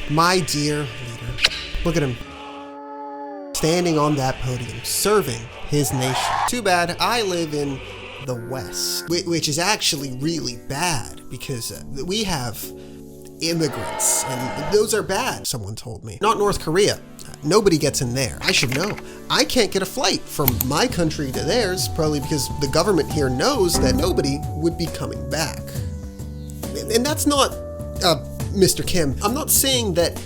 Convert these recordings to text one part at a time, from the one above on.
My dear leader, look at him. Standing on that podium, serving his nation. Too bad I live in the West, which is actually really bad because we have immigrants and those are bad, someone told me. Not North Korea. Nobody gets in there. I should know. I can't get a flight from my country to theirs, probably because the government here knows that nobody would be coming back. And that's not, Mr. Kim, I'm not saying that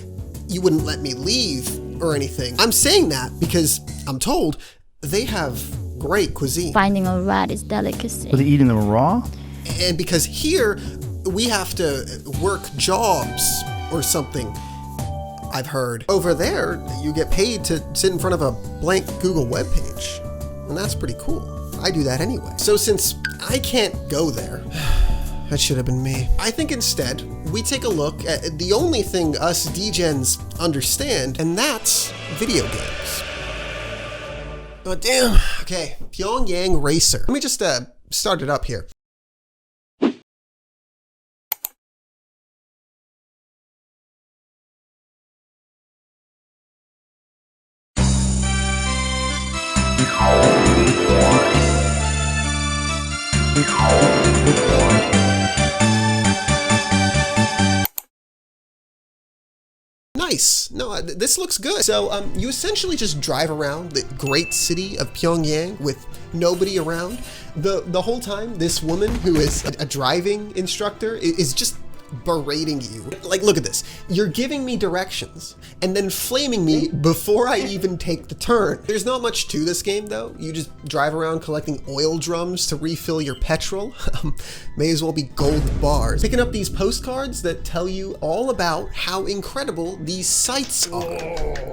you wouldn't let me leave or anything. I'm saying that because I'm told they have great cuisine. Finding a rat is delicacy. Are they eating them raw? And because here, we have to work jobs or something, I've heard. Over there, you get paid to sit in front of a blank Google webpage. And that's pretty cool. I do that anyway. So since I can't go there, that should have been me. I think instead, we take a look at the only thing us degens understand, and that's video games. Oh, damn. Okay, Pyongyang Racer. Let me just start it up here. Nice. No, this looks good. So you essentially just drive around the great city of Pyongyang with nobody around. The whole time, this woman who is a driving instructor is just berating you. Like, look at this. You're giving me directions and then flaming me before I even take the turn. There's not much to this game though. You just drive around collecting oil drums to refill your petrol. May as well be gold bars. Picking up these postcards that tell you all about how incredible these sites are.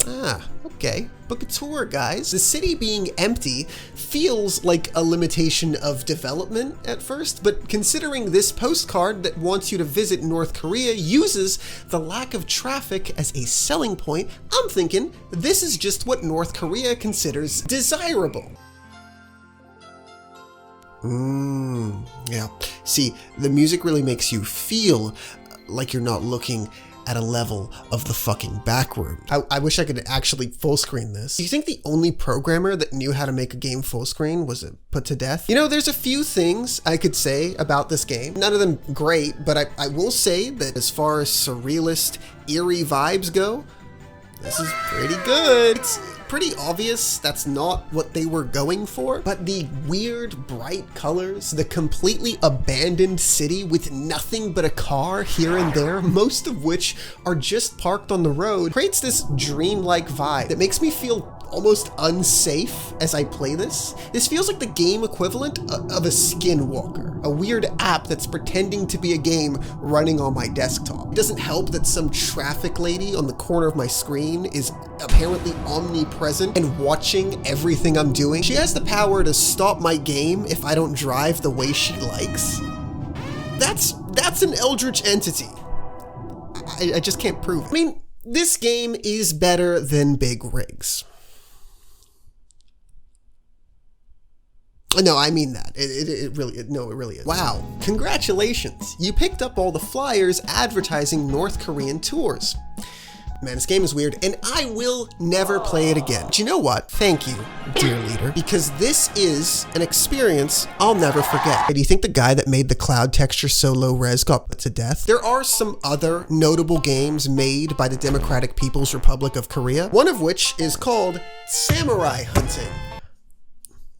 Ah, okay. Book a tour, guys. The city being empty feels like a limitation of development at first, but considering this postcard that wants you to visit North Korea uses the lack of traffic as a selling point, I'm thinking this is just what North Korea considers desirable. Yeah. See, the music really makes you feel like you're not looking at a level of the fucking back room. I wish I could actually full screen this. Do you think the only programmer that knew how to make a game full screen was put to death? You know, there's a few things I could say about this game. None of them great, but I will say that as far as surrealist, eerie vibes go, this is pretty good. It's pretty obvious that's not what they were going for, but the weird, bright colors, the completely abandoned city with nothing but a car here and there, most of which are just parked on the road, creates this dreamlike vibe that makes me feel almost unsafe as I play this. This feels like the game equivalent of a skinwalker, a weird app that's pretending to be a game running on my desktop. It doesn't help that some traffic lady on the corner of my screen is apparently omnipresent and watching everything I'm doing. She has the power to stop my game if I don't drive the way she likes. That's an eldritch entity. I just can't prove it. I mean, this game is better than Big Rigs. No, I mean that. It really is. Wow, congratulations. You picked up all the flyers advertising North Korean tours. Man, this game is weird, and I will never play it again. But you know what? Thank you, dear leader, because this is an experience I'll never forget. Do you think the guy that made the cloud texture so low res got put to death? There are some other notable games made by the Democratic People's Republic of Korea, one of which is called Samurai Hunting.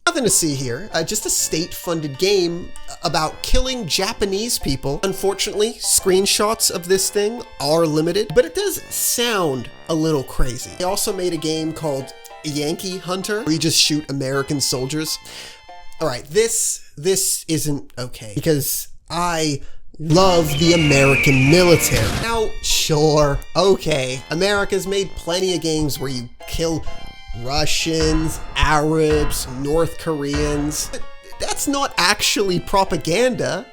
Nothing to see here, just a state-funded game about killing Japanese people. Unfortunately, screenshots of this thing are limited, but it does sound a little crazy. They also made a game called Yankee Hunter, where you just shoot American soldiers. All right, this isn't okay, because I love the American military. Now, sure, okay, America's made plenty of games where you kill Russians, Arabs, North Koreans. But that's not actually propaganda,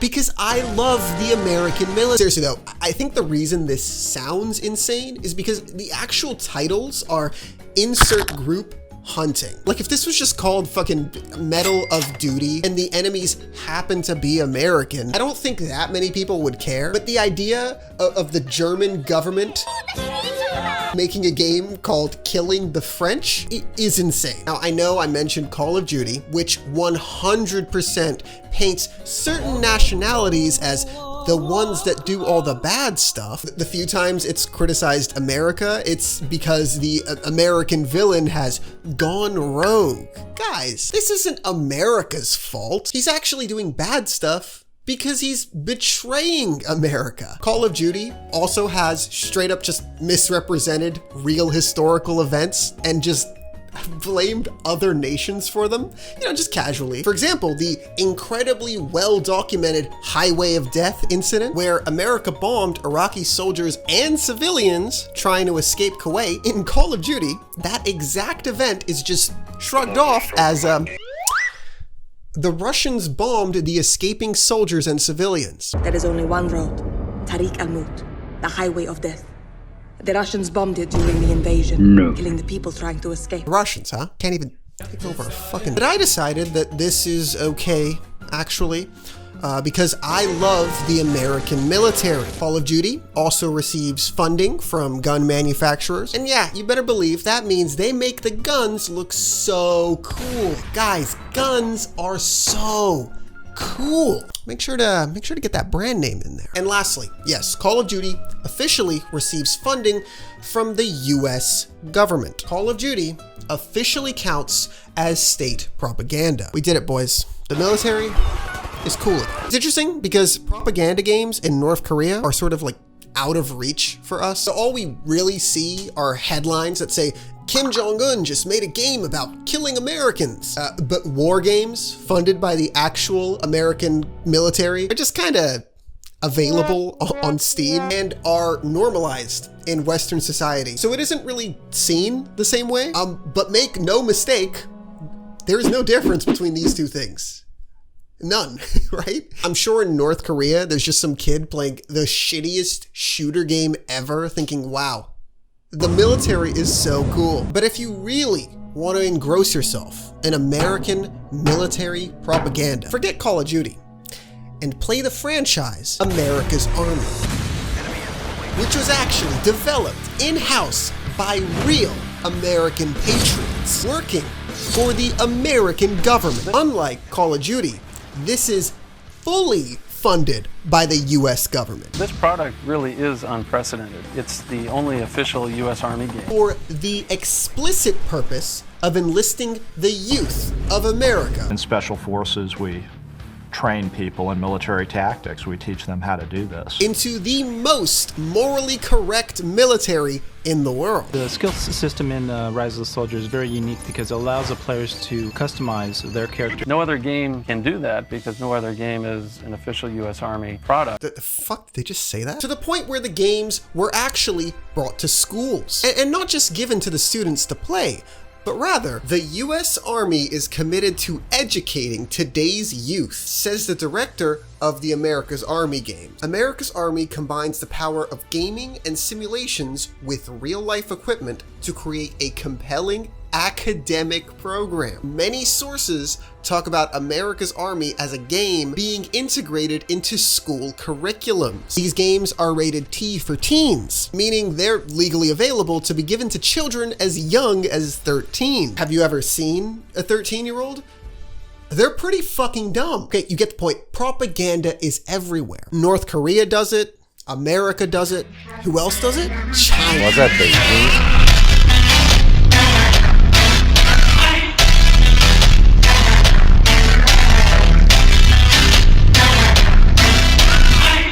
because I love the American military. Seriously though, I think the reason this sounds insane is because the actual titles are insert group hunting. Like if this was just called fucking Medal of Duty and the enemies happen to be American, I don't think that many people would care. But the idea of the German government making a game called Killing the French is insane. Now, I know I mentioned Call of Duty, which 100% paints certain nationalities as the ones that do all the bad stuff. The few times it's criticized America, it's because the American villain has gone rogue. Guys, this isn't America's fault. He's actually doing bad stuff because he's betraying America. Call of Duty also has straight up just misrepresented real historical events and just blamed other nations for them, you know, just casually. For example, the incredibly well-documented Highway of Death incident, where America bombed Iraqi soldiers and civilians trying to escape Kuwait. In Call of Duty, that exact event is just shrugged off as the Russians bombed the escaping soldiers and civilians. There is only one road, Tariq al-Maut, the Highway of Death. The Russians bombed it during the invasion, killing the people trying to escape. Russians, huh? Can't even take over a fucking... But I decided that this is okay, actually, because I love the American military. Call of Duty also receives funding from gun manufacturers. And yeah, you better believe that means they make the guns look so cool. Guys, guns are so cool. Make sure to get that brand name in there. And lastly, yes, Call of Duty officially receives funding from the US government. Call of Duty officially counts as state propaganda. We did it, boys. The military is cool. It's interesting because propaganda games in North Korea are sort of like out of reach for us. So all we really see are headlines that say, Kim Jong-un just made a game about killing Americans. But war games funded by the actual American military are just kind of available on Steam and are normalized in Western society. So it isn't really seen the same way. But make no mistake, there is no difference between these two things. None, right? I'm sure in North Korea, there's just some kid playing the shittiest shooter game ever thinking, wow, the military is so cool. But if you really want to engross yourself in American military propaganda, forget Call of Duty and play the franchise America's Army, which was actually developed in-house by real American patriots working for the American government. Unlike Call of Duty, this is fully funded by the US government. This product really is unprecedented. It's the only official US Army game. For the explicit purpose of enlisting the youth of America. In Special Forces, we train people in military tactics. We teach them how to do this. Into the most morally correct military in the world. The skill system in Rise of the Soldier is very unique because it allows the players to customize their character. No other game can do that because no other game is an official US Army product. The fuck, did they just say that? To the point where the games were actually brought to schools. And not just given to the students to play, but rather, the US Army is committed to educating today's youth, says the director of the America's Army game. America's Army combines the power of gaming and simulations with real-life equipment to create a compelling academic program. Many sources talk about America's Army as a game being integrated into school curriculums. These games are rated T for teens, meaning they're legally available to be given to children as young as 13. Have you ever seen a 13-year-old? They're pretty fucking dumb. Okay, you get the point. Propaganda is everywhere. North Korea does it. America does it. Who else does it? China. What's that thing?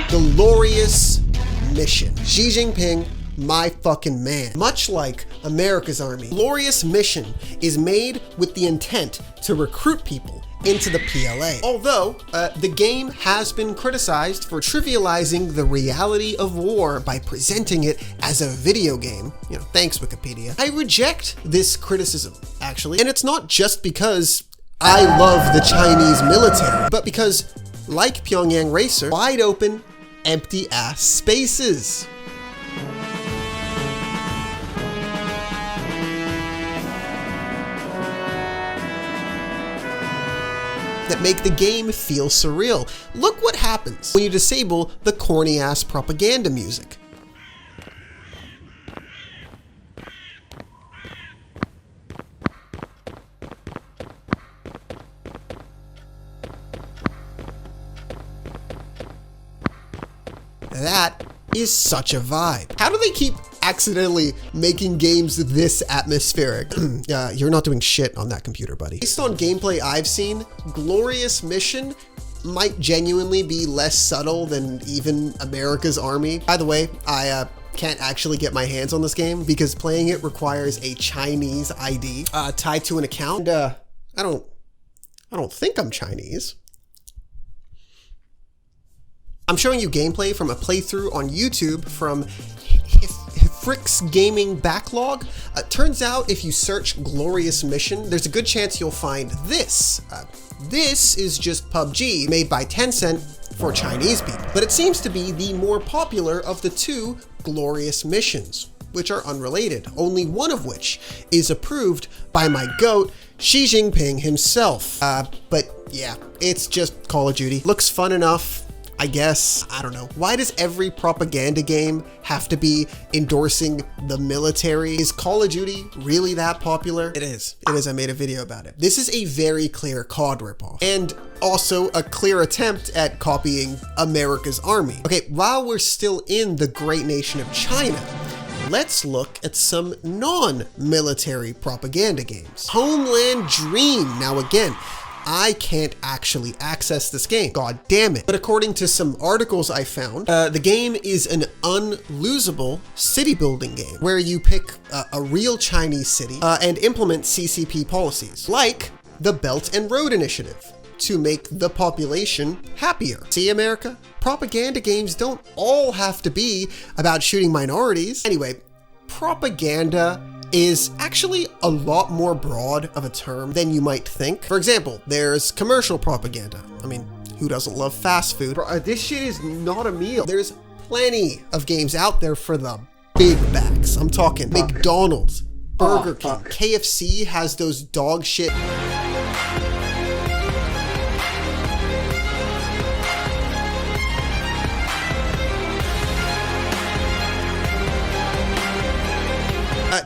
Glorious mission. Xi Jinping, my fucking man. Much like America's Army, Glorious Mission is made with the intent to recruit people into the PLA. Although, the game has been criticized for trivializing the reality of war by presenting it as a video game. You know, thanks Wikipedia. I reject this criticism, actually. And it's not just because I love the Chinese military, but because, like Pyongyang Racer, wide open, empty ass spaces. that make the game feel surreal. Look what happens when you disable the corny-ass propaganda music. That is such a vibe. How do they keep accidentally making games this atmospheric? You're not doing shit on that computer, buddy. Based on gameplay I've seen, Glorious Mission might genuinely be less subtle than even America's Army. By the way, I can't actually get my hands on this game because playing it requires a Chinese ID tied to an account. And, I don't think I'm Chinese. I'm showing you gameplay from a playthrough on YouTube from Frick's Gaming Backlog. Turns out if you search Glorious Mission, there's a good chance you'll find this. This is just PUBG, made by Tencent for Chinese people. But it seems to be the more popular of the two Glorious Missions, which are unrelated, only one of which is approved by my GOAT, Xi Jinping himself. But yeah, it's just Call of Duty. Looks fun enough, I guess. I don't know. Why does every propaganda game have to be endorsing the military? Is Call of Duty really that popular? It is. It is. I made a video about it. This is a very clear COD ripoff, and also a clear attempt at copying America's Army. Okay, while we're still in the great nation of China, let's look at some non-military propaganda games. Homeland Dream. Now again, I can't actually access this game, god damn it. But according to some articles I found, the game is an unlosable city building game where you pick a real Chinese city and implement CCP policies, like the Belt and Road Initiative, to make the population happier. See, America? Propaganda games don't all have to be about shooting minorities. Anyway, propaganda is actually a lot more broad of a term than you might think. For example, there's commercial propaganda. I mean, who doesn't love fast food? This shit is not a meal. There's plenty of games out there for the big backs. I'm talking McDonald's, Burger King, KFC has those dog shit.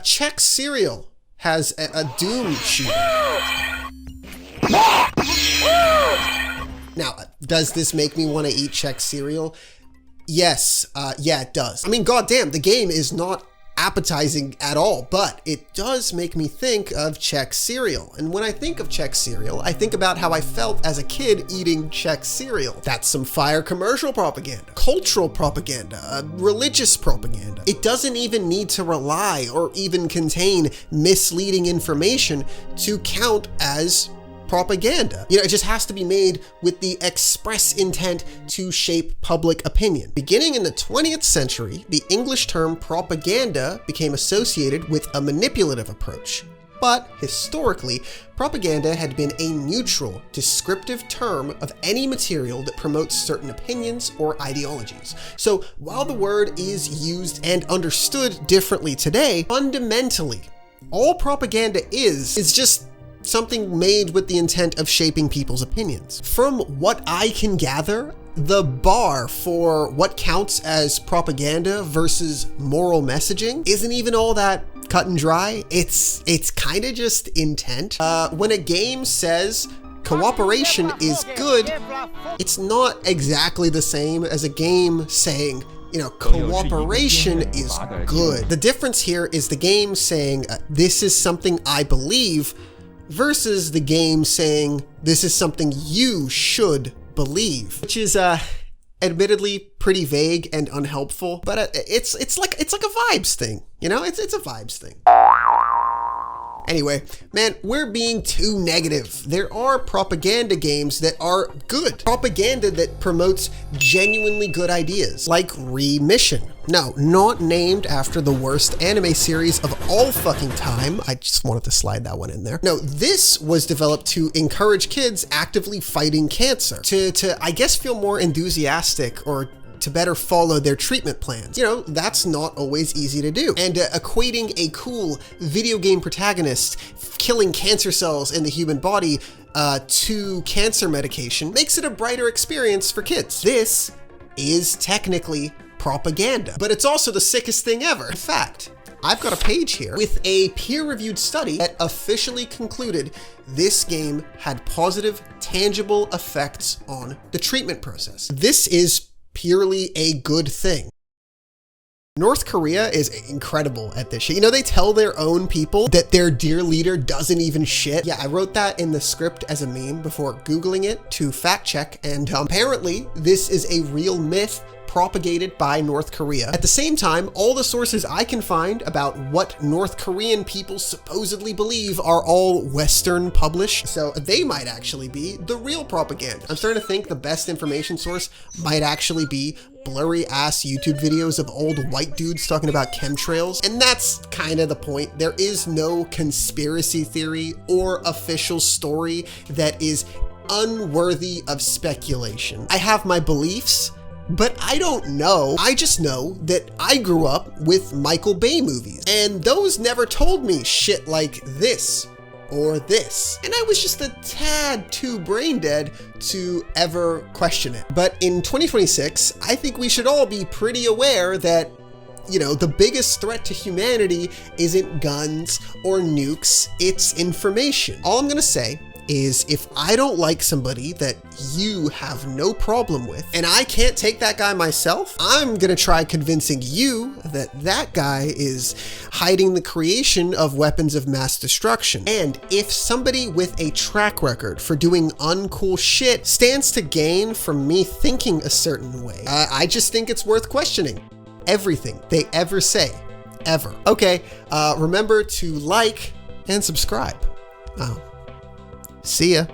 Chex cereal has a Doom shooter. Now, does this make me want to eat Chex cereal? Yes, yeah, it does. I mean, goddamn, the game is not appetizing at all, but it does make me think of Chex cereal. And when I think of Chex cereal, I think about how I felt as a kid eating Chex cereal. That's some fire commercial propaganda, cultural propaganda, religious propaganda. It doesn't even need to rely or even contain misleading information to count as propaganda. You know, it just has to be made with the express intent to shape public opinion. Beginning in the 20th century, the English term propaganda became associated with a manipulative approach. But historically, propaganda had been a neutral, descriptive term of any material that promotes certain opinions or ideologies. So while the word is used and understood differently today, fundamentally, all propaganda is just something made with the intent of shaping people's opinions. From what I can gather, the bar for what counts as propaganda versus moral messaging isn't even all that cut and dry. It's kind of just intent. When a game says cooperation is good, it's not exactly the same as a game saying, you know, cooperation is good. The difference here is the game saying, this is something I believe, versus the game saying, this is something you should believe, which is admittedly pretty vague and unhelpful, but it's like a vibes thing, you know? It's a vibes thing. Anyway, man, we're being too negative. There are propaganda games that are good. Propaganda that promotes genuinely good ideas, like Remission. No, not named after the worst anime series of all fucking time. I just wanted to slide that one in there. No, this was developed to encourage kids actively fighting cancer, to I guess feel more enthusiastic or to better follow their treatment plans. You know, that's not always easy to do. And equating a cool video game protagonist killing cancer cells in the human body to cancer medication makes it a brighter experience for kids. This is technically propaganda, but it's also the sickest thing ever. In fact, I've got a page here with a peer-reviewed study that officially concluded this game had positive, tangible effects on the treatment process. This is purely a good thing. North Korea is incredible at this shit. You know, they tell their own people that their dear leader doesn't even shit. Yeah, I wrote that in the script as a meme before Googling it to fact check, and apparently this is a real myth propagated by North Korea. At the same time, all the sources I can find about what North Korean people supposedly believe are all Western published, so they might actually be the real propaganda. I'm starting to think the best information source might actually be blurry ass YouTube videos of old white dudes talking about chemtrails. And that's kind of the point. There is no conspiracy theory or official story that is unworthy of speculation. I have my beliefs, but I don't know. I just know that I grew up with Michael Bay movies, and those never told me shit like this or this. And I was just a tad too brain dead to ever question it. But in 2026, I think we should all be pretty aware that, you know, the biggest threat to humanity isn't guns or nukes, it's information. All I'm gonna say is if I don't like somebody that you have no problem with, and I can't take that guy myself, I'm gonna try convincing you that that guy is hiding the creation of weapons of mass destruction. And if somebody with a track record for doing uncool shit stands to gain from me thinking a certain way, I just think it's worth questioning everything they ever say, ever. Okay, remember to like and subscribe. See ya.